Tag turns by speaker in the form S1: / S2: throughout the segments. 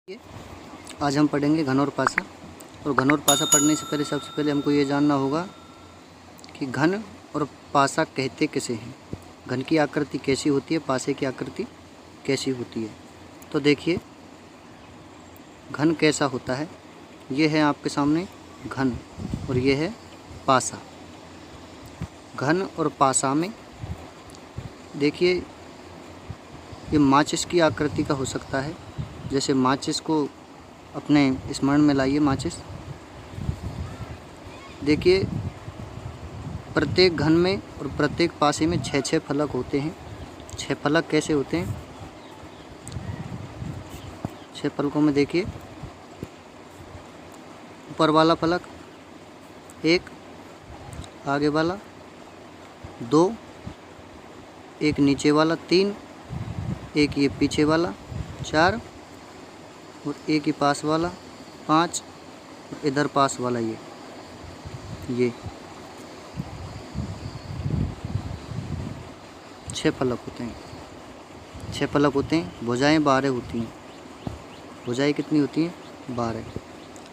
S1: ये आज हम पढ़ेंगे घन और पासा। और घन और पासा पढ़ने से पहले सबसे पहले हमको ये जानना होगा कि घन और पासा कहते किसे हैं। घन की आकृति कैसी होती है, पासे की आकृति कैसी होती है। तो देखिए घन कैसा होता है। ये है आपके सामने घन और ये है पासा। घन और पासा में देखिए ये माचिस की आकृति का हो सकता है। जैसे माचिस को अपने स्मरण में लाइए। माचिस देखिए प्रत्येक घन में और प्रत्येक पासे में 6-6 फलक होते हैं। 6 फलक कैसे होते हैं? 6 फलकों में देखिए ऊपर वाला फलक 1, आगे वाला 2, एक नीचे वाला 3, एक ये पीछे वाला 4 और एक ही पास वाला 5 और इधर पास वाला ये 6 फलक होते हैं। 6 फलक होते हैं। भुजाएं 12 होती हैं। भुजाएं कितनी होती हैं? 12।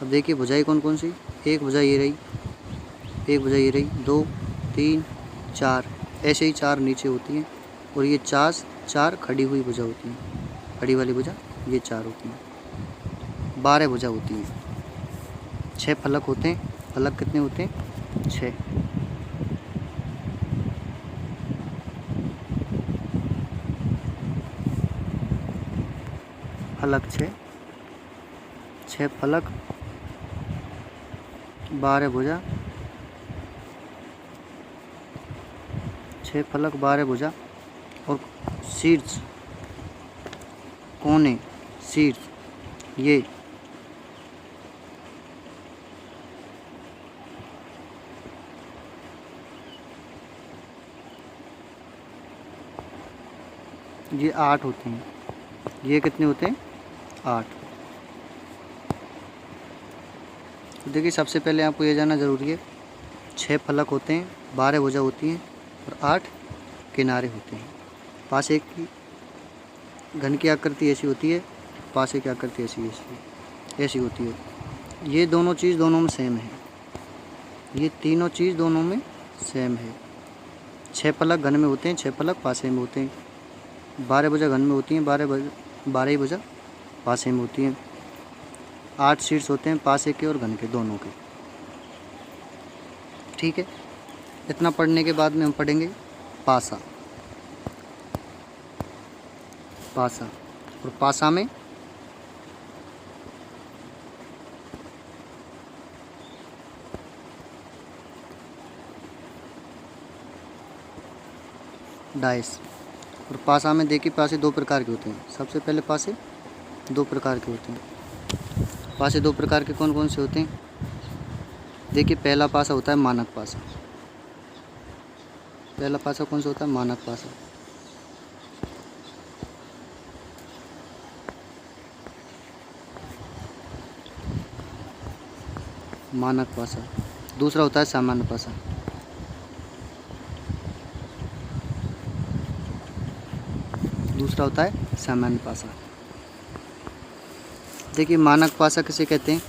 S1: अब देखिए भुजाएं कौन कौन सी। एक भुजा ये रही, एक भुजा ये रही, 2, 3, 4, ऐसे ही 4 नीचे होती हैं। और ये 4 खड़ी हुई भुजा होती हैं। खड़ी वाली भुजा ये 4 होती हैं। 12 भुजा होती हैं। 6 फलक होते हैं। फलक कितने होते हैं? 6। फलक 6 फलक 12 भुजा। 6 फलक 12 भुजा और शीर्ष कोने शीर्ष ये ये 8 होते हैं। ये कितने होते हैं? 8। तो देखिए सबसे पहले आपको ये जानना ज़रूरी है 6 फलक होते हैं, 12 भुजा होती हैं और 8 किनारे होते हैं। पासे की घन की आकृति ऐसी होती है, पासे की आकृति ऐसी होती है। ये दोनों चीज़ दोनों में सेम है। ये तीनों चीज़ दोनों में सेम है। 6 फलक घन में होते हैं, 6 फलक पासे में होते हैं। 12 भुजा घन में होती हैं, 12 ही भुजा पासे में होती हैं। 8 शीर्ष होते हैं पासे के और घन के दोनों के। ठीक है। इतना पढ़ने के बाद में हम पढ़ेंगे पासा। पासा और पासा में डाइस। और पासा में देखिए पासे 2 प्रकार के होते हैं। सबसे पहले पासे 2 प्रकार के होते हैं। पासे 2 प्रकार के कौन कौन से होते हैं? देखिए पहला पासा होता है मानक पासा। पहला पासा कौन सा होता है? मानक पासा। मानक पासा। दूसरा होता है सामान्य पासा। दूसरा होता है सामान्य पासा। देखिए मानक पासा किसे कहते हैं?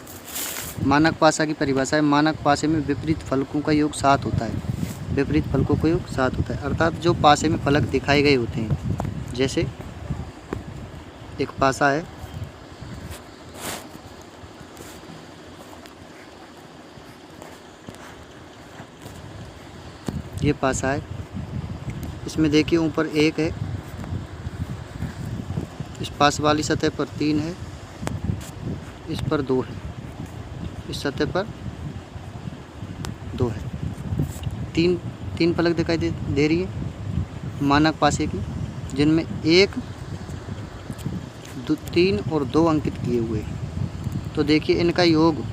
S1: मानक पासा की परिभाषा है मानक पासे में विपरीत फलकों का योग 7 होता है। विपरीत फलकों का योग 7 होता है। अर्थात जो पासे में फलक दिखाए गए होते हैं। जैसे एक पासा है, ये पासा है। इसमें देखिए ऊपर 1 है, इस पास वाली सतह पर 3 है, इस पर 2 है, इस सतह पर 2 है। तीन फलक दिखाई दे रही है मानक पासे की, जिनमें 1, 3 और 2 अंकित किए हुए हैं। तो देखिए इनका योग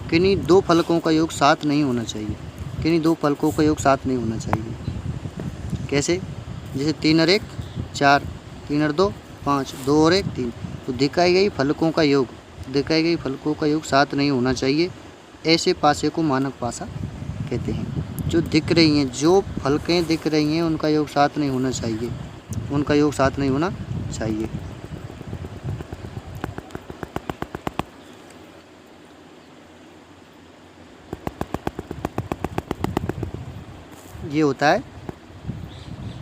S1: किन्हीं 2 फलकों का योग 7 नहीं होना चाहिए। किन्हीं 2 फलकों का योग 7 नहीं होना चाहिए। कैसे? जैसे 3 और 1 4, 3 और 2 5, 2 और 1 3। तो दिखाई गई फलकों का योग 7 नहीं होना चाहिए। ऐसे पासे को मानक पासा कहते हैं। जो दिख रही हैं, जो फलकें दिख रही हैं, उनका योग 7 नहीं होना चाहिए। ये होता है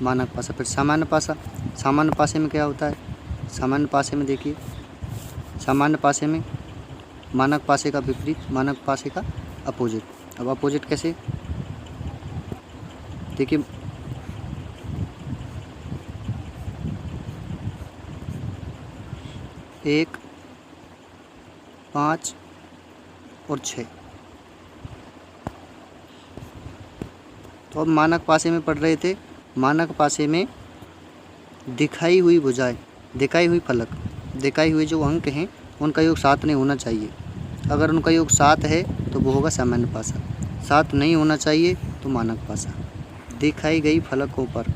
S1: मानक पासा। फिर सामान्य पासा, सामान्य पासे में क्या होता है? सामान्य पासे में देखिए, सामान्य पासे में मानक पासे का विपरीत, मानक पासे का अपोजिट। अब अपोजिट कैसे? देखिए 1, 5 और 6। तो अब मानक पासे में पढ़ रहे थे, मानक पासे में दिखाई हुई भुजाएं, दिखाई हुई फलक, दिखाई हुए जो अंक हैं उनका योग 7 नहीं होना चाहिए। अगर उनका योग 7 है तो वो होगा सामान्य पासा, 7 नहीं होना चाहिए तो मानक पासा। दिखाई गई फलकों पर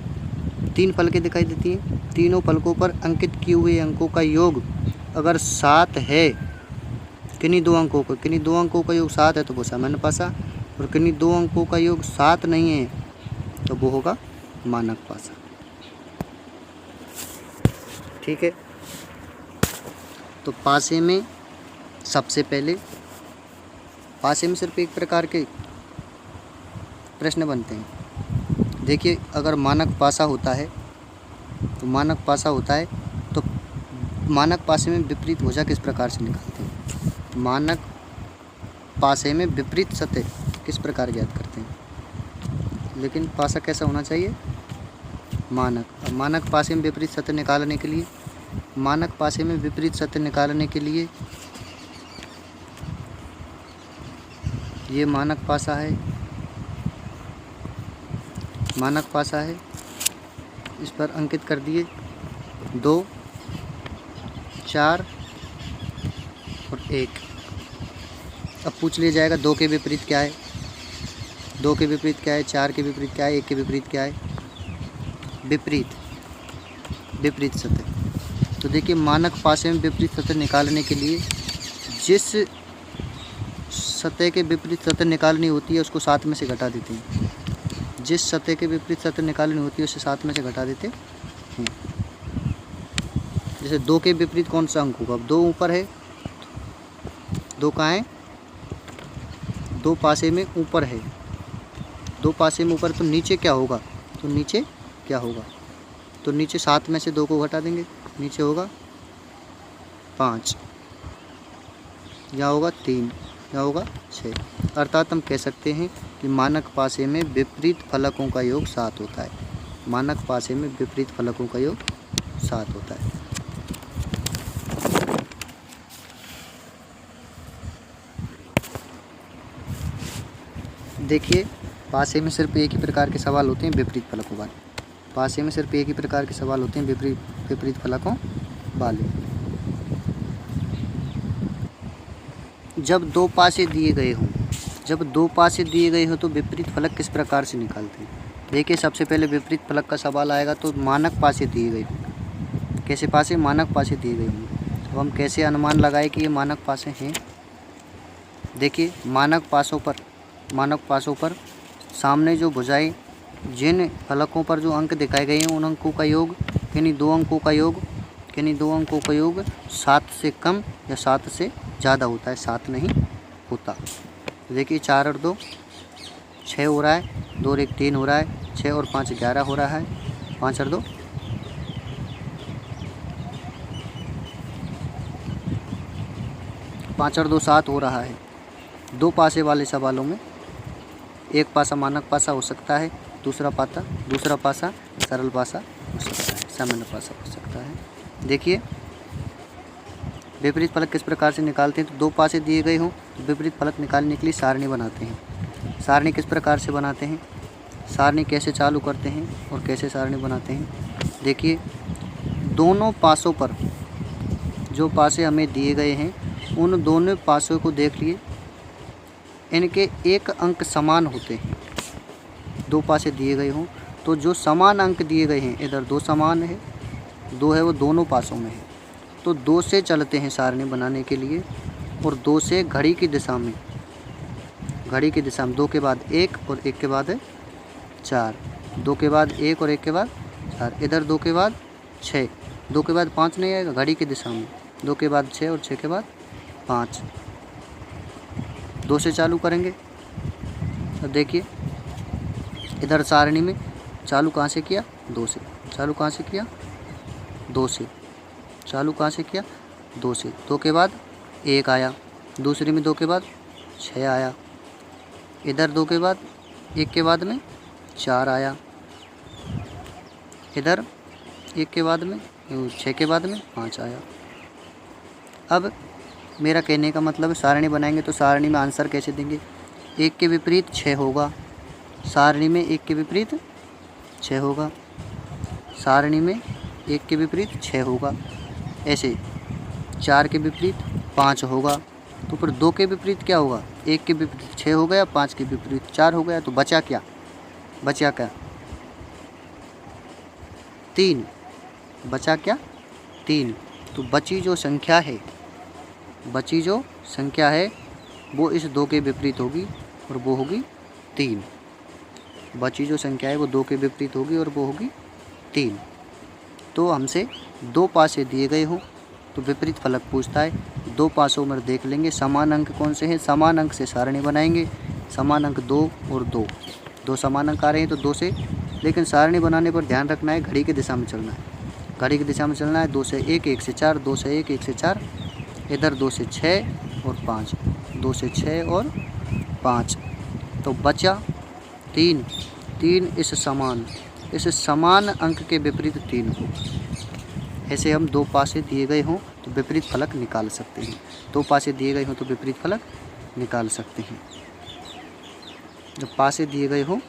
S1: 3 फलकें दिखाई देती हैं, तीनों फलकों पर अंकित किए हुए अंकों का योग अगर 7 है, किन्हीं 2 अंकों को, किन्हीं 2 अंकों का योग 7 है तो वो सामान्य पासा, और किन्हीं 2 अंकों का योग 7 नहीं है तो वो होगा मानक पासा। ठीक है। तो पासे में सबसे पहले, पासे में सिर्फ एक प्रकार के प्रश्न बनते हैं। देखिए अगर मानक पासा होता है तो मानक पासा होता है तो मानक पासे में विपरीत भुजा किस प्रकार से निकालते हैं? मानक पासे में विपरीत सतह किस प्रकार ज्ञात करते हैं? लेकिन पासा कैसा होना चाहिए? मानक। अब मानक पासे में विपरीत सतह निकालने के लिए, मानक पासे में विपरीत सतह निकालने के लिए ये मानक पासा है, मानक पासा है, इस पर अंकित कर दिए 2, 4 और 1। अब पूछ लिया जाएगा 2 के विपरीत क्या है, 2 के विपरीत क्या है, 4 के विपरीत क्या है, 1 के विपरीत क्या है? विपरीत, विपरीत सतह। तो देखिए मानक पासे में विपरीत सतह निकालने के लिए जिस सतह के विपरीत सतह निकालनी होती है उसको 7 में से घटा देते हैं, जिस सतह के विपरीत सतह निकालनी होती है उसे 7 में से घटा देते हैं। जैसे 2 के विपरीत कौन सा अंक होगा? अब 2 ऊपर है, 2 कहाँ है? 2 पासे में ऊपर है, 2 पासे में ऊपर, तो नीचे क्या होगा? तो नीचे क्या होगा? तो नीचे 7 में से 2 को घटा देंगे, नीचे होगा 5, यहाँ होगा 3, यहाँ होगा 6। अर्थात हम कह सकते हैं कि मानक पासे में विपरीत फलकों का योग 7 होता है। मानक पासे में विपरीत फलकों का योग 7 होता है। देखिए पासे में सिर्फ एक ही प्रकार के सवाल होते हैं विपरीत फलकों वाले, पासे में सिर्फ एक ही प्रकार के सवाल होते हैं विपरीत फलकों वाले। जब 2 पासे दिए गए हों, जब 2 पासे दिए गए हो तो विपरीत फलक किस प्रकार से निकालते हैं? देखिए सबसे पहले विपरीत फलक का सवाल आएगा तो मानक पासे दिए गए हों, कैसे पासे? मानक पासे दिए गए होंगे। तो हम कैसे अनुमान लगाए कि ये मानक पासे हैं? देखिए मानक पासों पर सामने जो भुजाएं, जिन फलकों पर जो अंक दिखाए गए हैं उन अंकों का योग, किन्हीं 2 अंकों का योग 7 से कम या 7 से ज़्यादा होता है, 7 नहीं होता। देखिए 4 और 2 6 हो रहा है, 2 और 1 3 हो रहा है, 6 और 5 11 हो रहा है, 5 और 2 5 और 2 7 हो रहा है। 2 पासे वाले सवालों में एक पासा मानक पासा हो सकता है, दूसरा पासा सरल पासा हो सकता है, सामान्य पासा हो सकता है। देखिए विपरीत फलक किस प्रकार से निकालते हैं? तो 2 पासे दिए गए हों तो विपरीत फलक निकालने के लिए सारणी बनाते हैं। सारणी किस प्रकार से बनाते हैं? सारणी कैसे चालू करते हैं और कैसे सारणी बनाते हैं? देखिए दोनों पासों पर जो पासे हमें दिए गए हैं उन दोनों पासों को देख लिए, इनके एक अंक समान होते हैं। 2 पासे दिए गए हों तो जो समान अंक दिए गए हैं, इधर 2 समान है, 2 है वो दोनों पासों में है, तो 2 से चलते हैं सारणी बनाने के लिए, और 2 से घड़ी की दिशा में 2 के बाद 1 और 1 के बाद 4, 2 के बाद 1 और 1 के बाद 4, इधर 2 के बाद 6, 2 के बाद 5 नहीं आएगा घड़ी की दिशा में, 2 के बाद 6 और 6 के बाद 5, 2 से चालू करेंगे। अब देखिए इधर सारणी में चालू कहाँ से किया, 2 से। चालू कहाँ से किया, 2 से। चालू कहाँ से किया, 2 से। 2 के बाद 1 आया, दूसरी में 2 के बाद 6 आया, इधर 2 के बाद 1 के बाद में 4 आया, इधर 1 के बाद में 6 के बाद में 5 आया। अब मेरा कहने का मतलब है सारणी बनाएंगे तो सारणी में आंसर कैसे देंगे, 1 के विपरीत 6 होगा, सारणी में 1 के विपरीत 6 होगा, सारणी में 1 के विपरीत 6 होगा। ऐसे 4 के विपरीत 5 होगा, तो फिर 2 के विपरीत क्या होगा, 1 के विपरीत 6 हो गया, 5 के विपरीत 4 हो गया, तो बचा क्या, बचा क्या, 3। बचा क्या, 3। तो बची जो संख्या है, बची जो संख्या है वो इस 2 के विपरीत होगी और वो होगी 3। बची जो संख्या है वो 2 के विपरीत होगी और वो होगी 3। तो हमसे 2 पासे दिए गए हों तो विपरीत फलक पूछता है। 2 पासों में देख लेंगे समान अंक कौन से हैं, समान अंक से सारणी बनाएंगे। समान अंक 2 और 2, 2 समान अंक आ रहे हैं तो 2 से, लेकिन सारणी बनाने पर ध्यान रखना है घड़ी की दिशा में चलना है, घड़ी की दिशा में चलना है। 2 से 1, 1 से 4, 2 से 1, 1 से 4, इधर 2 से 6 और 5, 2 से 6 और 5, तो बचा 3। 3 इस समान अंक के विपरीत 3 हो। ऐसे हम 2 पासे दिए गए हों तो विपरीत फलक निकाल सकते हैं। 2 पासे दिए गए हों तो विपरीत फलक निकाल सकते हैं। जब पासे दिए गए हों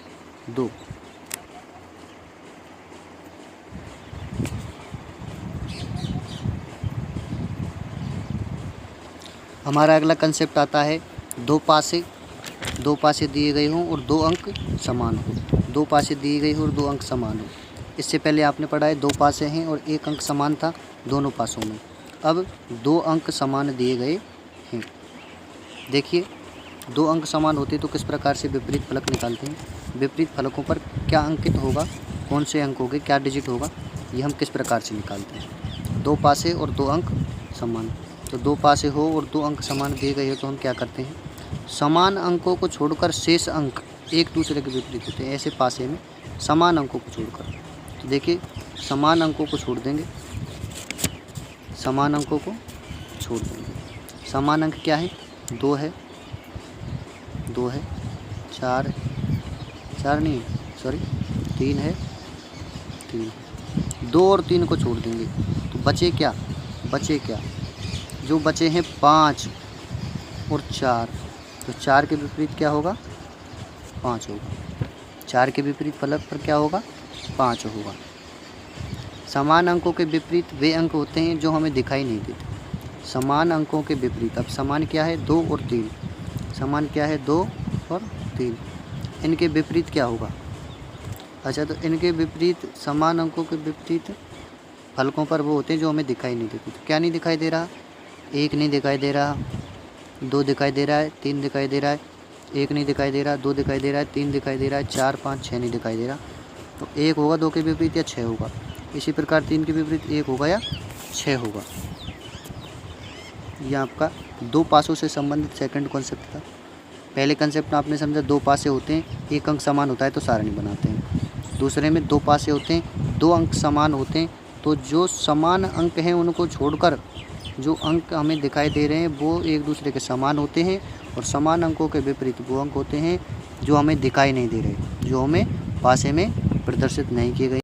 S1: 2, हमारा अगला कंसेप्ट आता है 2 पासे दिए गए हों और 2 अंक समान हो। 2 पासे दिए गए हों और 2 अंक समान हो। इससे पहले आपने पढ़ा है 2 पासे हैं और 1 अंक समान था दोनों पासों में। अब 2 अंक समान दिए गए हैं। देखिए 2 अंक समान होते तो किस प्रकार से विपरीत फलक निकालते हैं। विपरीत फलकों पर क्या अंकित होगा, कौन से अंक होंगे, क्या डिजिट होगा, ये हम किस प्रकार से निकालते हैं। 2 पासे और 2 अंक समान, तो 2 पासे हो और 2 अंक समान दिए गए हो तो हम क्या करते हैं, समान अंकों को छोड़कर शेष अंक एक दूसरे के विपरीत होते हैं। ऐसे पासे में समान अंकों को छोड़कर, तो देखिए समान अंकों को छोड़ देंगे, समान अंकों को छोड़ देंगे। समान अंक क्या है, 2 है, 2 है, 4 नहीं सॉरी 3 है, 3, 2 और 3 को छोड़ देंगे तो बचे क्या, जो बचे हैं 5 और 4, तो 4 के विपरीत क्या होगा, 5 होगा। 4 के विपरीत फलक पर क्या होगा, 5 होगा। समान अंकों के विपरीत वे अंक होते हैं जो हमें दिखाई नहीं देते। समान अंकों के विपरीत, अब समान क्या है 2 और 3, समान क्या है 2 और 3, इनके विपरीत क्या होगा। अच्छा, तो इनके विपरीत समान अंकों के विपरीत फलकों पर वो होते हैं जो हमें दिखाई नहीं देते। तो क्या नहीं दिखाई दे रहा, 1 नहीं दिखाई दे रहा, 2 दिखाई दे रहा है, 3 दिखाई दे रहा है, 1 नहीं दिखाई दे रहा, 2 दिखाई दे रहा है, 3 दिखाई दे रहा है, 4 5 6 नहीं दिखाई दे रहा। तो 1 होगा 2 के विपरीत या 6 होगा। इसी प्रकार 3 के विपरीत 1 होगा या 6 होगा। यह आपका 2 पासों से संबंधित सेकंड कॉन्सेप्ट था। पहले कंसेप्ट में आपने समझा 2 पासे होते हैं, 1 अंक समान होता है तो सारणी बनाते हैं। दूसरे में 2 पासे होते हैं, 2 अंक समान होते हैं, तो जो समान अंक हैं उनको छोड़कर जो अंक हमें दिखाई दे रहे हैं वो एक दूसरे के समान होते हैं, और समान अंकों के विपरीत वो अंक होते हैं जो हमें दिखाई नहीं दे रहे, जो हमें पासे में प्रदर्शित नहीं किए गए।